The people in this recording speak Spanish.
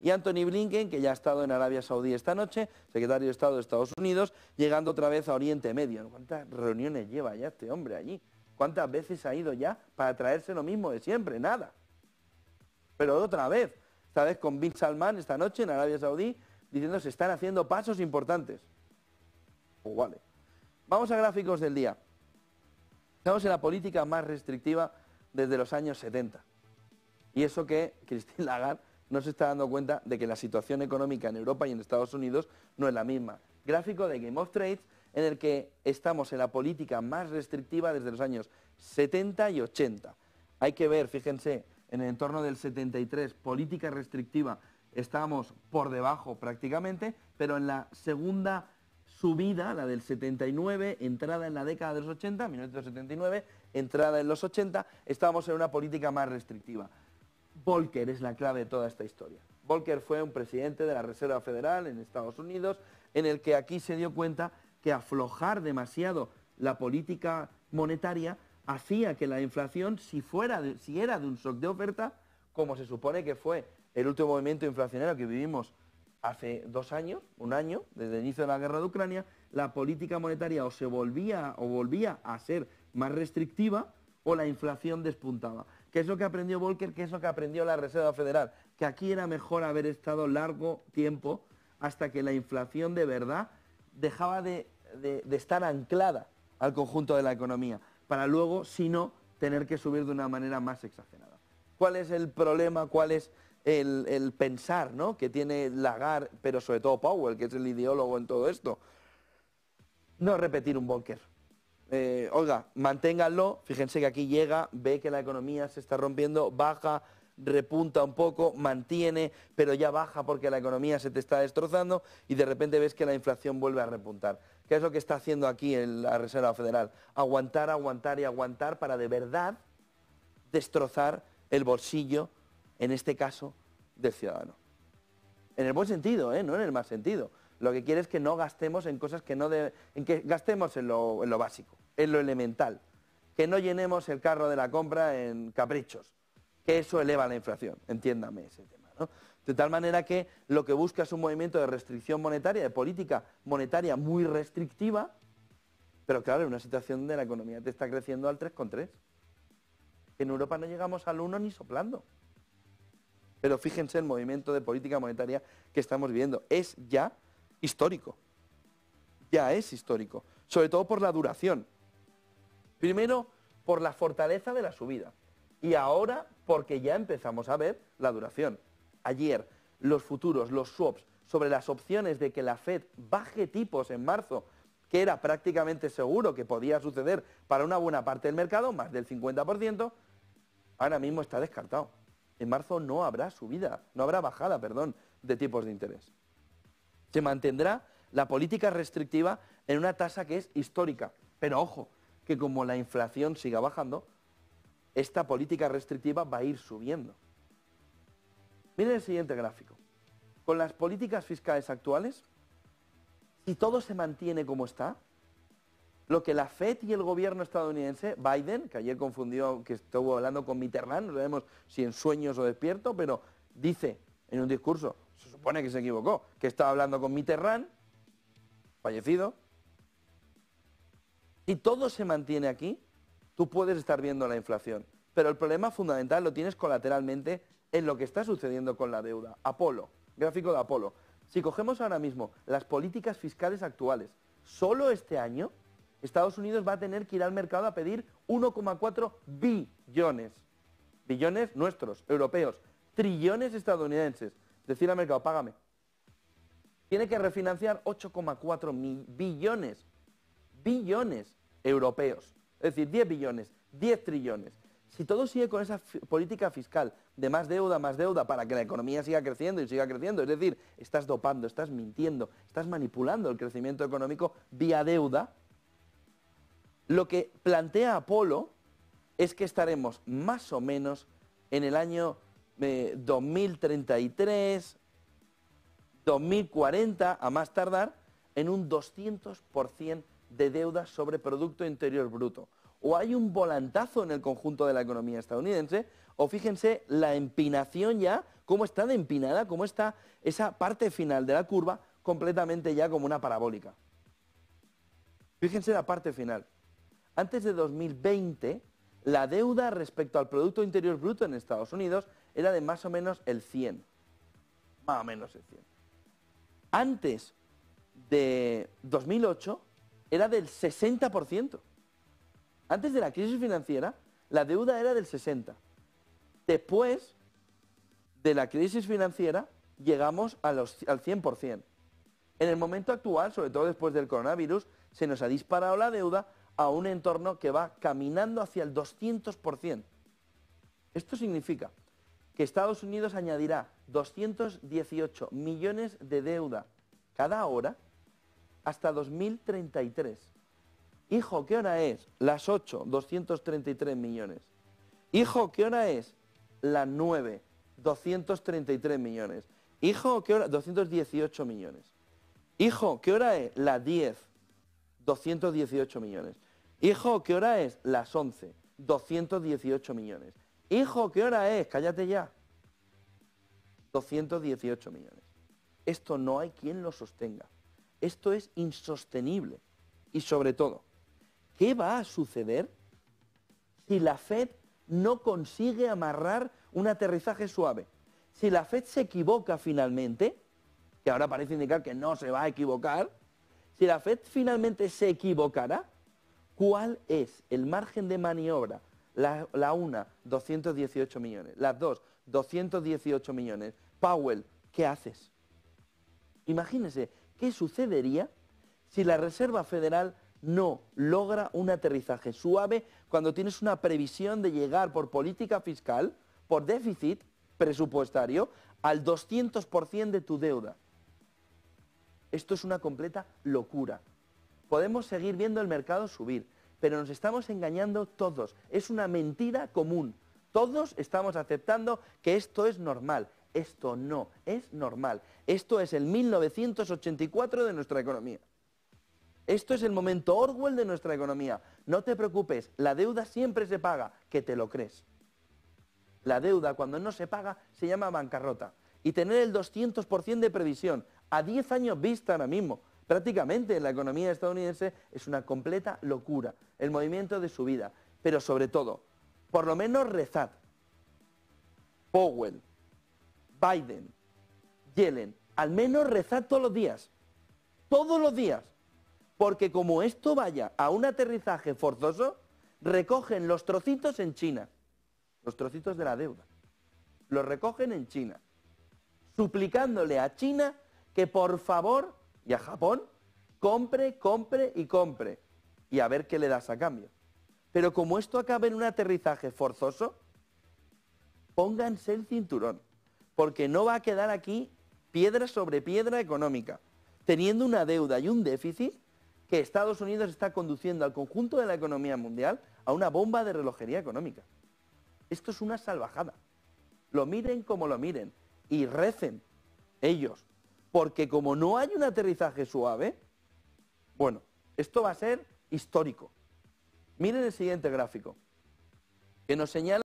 Y Anthony Blinken, que ya ha estado en Arabia Saudí esta noche, secretario de Estado de Estados Unidos, llegando otra vez a Oriente Medio. ¿Cuántas reuniones lleva ya este hombre allí? ¿Cuántas veces ha ido ya para traerse lo mismo de siempre? Nada. Pero otra vez, esta vez con Bin Salman esta noche en Arabia Saudí, diciendo que se están haciendo pasos importantes. Pues vale. Vamos a gráficos del día. Estamos en la política más restrictiva desde los años 70. Y eso que Christine Lagarde no se está dando cuenta de que la situación económica en Europa y en Estados Unidos no es la misma. Gráfico de Game of Trades en el que estamos en la política más restrictiva desde los años 70 y 80. Hay que ver, fíjense, en el entorno del 73, política restrictiva, estamos por debajo prácticamente, pero en la segunda subida, la del 79, entrada en la década de los 80, 1979, entrada en los 80, estábamos en una política más restrictiva. Volcker es la clave de toda esta historia. Volcker fue un presidente de la Reserva Federal en Estados Unidos, en el que aquí se dio cuenta que aflojar demasiado la política monetaria hacía que la inflación, si era de un shock de oferta, como se supone que fue el último movimiento inflacionario que vivimos hace 2 años, un año, desde el inicio de la guerra de Ucrania, la política monetaria o volvía a ser más restrictiva o la inflación despuntaba. ¿Qué es lo que aprendió Volcker? ¿Qué es lo que aprendió la Reserva Federal? Que aquí era mejor haber estado largo tiempo hasta que la inflación de verdad dejaba de estar anclada al conjunto de la economía, para luego, si no, tener que subir de una manera más exagerada. ¿Cuál es el problema? ¿Cuál es el pensar, ¿no?, que tiene Lagarde, pero sobre todo Powell, que es el ideólogo en todo esto? No repetir un Volcker. Oiga, manténganlo, fíjense que aquí llega, ve que la economía se está rompiendo, baja, repunta un poco, mantiene, pero ya baja porque la economía se te está destrozando y de repente ves que la inflación vuelve a repuntar. ¿Qué es lo que está haciendo aquí la Reserva Federal? Aguantar, aguantar y aguantar para de verdad destrozar el bolsillo, en este caso, del ciudadano. En el buen sentido, no en el mal sentido. Lo que quiere es que no gastemos en cosas que que gastemos en lo básico, en lo elemental. Que no llenemos el carro de la compra en caprichos, que eso eleva la inflación, entiéndame ese tema, ¿no? De tal manera que lo que busca es un movimiento de restricción monetaria, de política monetaria muy restrictiva, pero claro, en una situación donde la economía te está creciendo al 3,3. En Europa no llegamos al 1 ni soplando. Pero fíjense el movimiento de política monetaria que estamos viviendo. Es ya histórico. Ya es histórico. Sobre todo por la duración. Primero, por la fortaleza de la subida. Y ahora, porque ya empezamos a ver la duración. Ayer, los futuros, los swaps, sobre las opciones de que la Fed baje tipos en marzo, que era prácticamente seguro que podía suceder para una buena parte del mercado, más del 50%, ahora mismo está descartado. En marzo no habrá subida, no habrá bajada, perdón, de tipos de interés. Se mantendrá la política restrictiva en una tasa que es histórica. Pero ojo, que como la inflación siga bajando, esta política restrictiva va a ir subiendo. Miren el siguiente gráfico. Con las políticas fiscales actuales, si todo se mantiene como está, lo que la Fed y el gobierno estadounidense, Biden, que ayer confundió, que estuvo hablando con Mitterrand, no sabemos si en sueños o despierto, pero dice en un discurso, se supone que se equivocó, que estaba hablando con Mitterrand, fallecido. Si todo se mantiene aquí, tú puedes estar viendo la inflación. Pero el problema fundamental lo tienes colateralmente en lo que está sucediendo con la deuda. Apolo, gráfico de Apolo. Si cogemos ahora mismo las políticas fiscales actuales, solo este año, Estados Unidos va a tener que ir al mercado a pedir 1,4 billones. Billones nuestros, europeos. Trillones estadounidenses. Decir al mercado, págame. Tiene que refinanciar 8,4 billones. Billones europeos. Es decir, 10 billones, 10 trillones. Si todo sigue con esa política fiscal de más deuda para que la economía siga creciendo y siga creciendo, es decir, estás dopando, estás mintiendo, estás manipulando el crecimiento económico vía deuda, lo que plantea Apolo es que estaremos más o menos en el año 2033, 2040, a más tardar, en un 200% de deuda sobre Producto Interior Bruto. O hay un volantazo en el conjunto de la economía estadounidense, o fíjense la empinación ya cómo está de empinada, cómo está esa parte final de la curva completamente ya como una parabólica. Fíjense la parte final. Antes de 2020, la deuda respecto al Producto Interior Bruto en Estados Unidos era de más o menos el 100. Más o menos el 100. Antes de 2008 era del 60%. Antes de la crisis financiera, la deuda era del 60%. Después de la crisis financiera, llegamos al 100%. En el momento actual, sobre todo después del coronavirus, se nos ha disparado la deuda a un entorno que va caminando hacia el 200%. Esto significa que Estados Unidos añadirá 218 millones de deuda cada hora hasta 2033. Hijo, ¿qué hora es? Las 8, 233 millones. Hijo, ¿qué hora es? Las 9, 233 millones. Hijo, ¿qué hora? 218 millones. Hijo, ¿qué hora es? Las 10, 218 millones. Hijo, ¿qué hora es? Las 11, 218 millones. Hijo, ¿qué hora es? Cállate ya. 218 millones. Esto no hay quien lo sostenga. Esto es insostenible. Y sobre todo, ¿qué va a suceder si la FED no consigue amarrar un aterrizaje suave? Si la FED se equivoca finalmente, que ahora parece indicar que no se va a equivocar, si la FED finalmente se equivocará, ¿cuál es el margen de maniobra? La una, 218 millones. Las dos, 218 millones. Powell, ¿qué haces? Imagínense, ¿qué sucedería si la Reserva Federal no logra un aterrizaje suave cuando tienes una previsión de llegar por política fiscal, por déficit presupuestario, al 200% de tu deuda? Esto es una completa locura. Podemos seguir viendo el mercado subir, pero nos estamos engañando todos. Es una mentira común. Todos estamos aceptando que esto es normal. Esto no es normal. Esto es el 1984 de nuestra economía. Esto es el momento Orwell de nuestra economía. No te preocupes, la deuda siempre se paga, que te lo crees. La deuda, cuando no se paga, se llama bancarrota. Y tener el 200% de previsión a 10 años vista ahora mismo, prácticamente en la economía estadounidense, es una completa locura. El movimiento de subida. Pero sobre todo, por lo menos rezad. Powell, Biden, Yellen, al menos rezad todos los días. Todos los días. Porque como esto vaya a un aterrizaje forzoso, recogen los trocitos en China. Los trocitos de la deuda. Los recogen en China. Suplicándole a China que por favor, y a Japón, compre, compre y compre. Y a ver qué le das a cambio. Pero como esto acaba en un aterrizaje forzoso, pónganse el cinturón. Porque no va a quedar aquí piedra sobre piedra económica. Teniendo una deuda y un déficit que Estados Unidos está conduciendo al conjunto de la economía mundial a una bomba de relojería económica. Esto es una salvajada. Lo miren como lo miren y recen ellos. Porque como no hay un aterrizaje suave, bueno, esto va a ser histórico. Miren el siguiente gráfico, que nos señala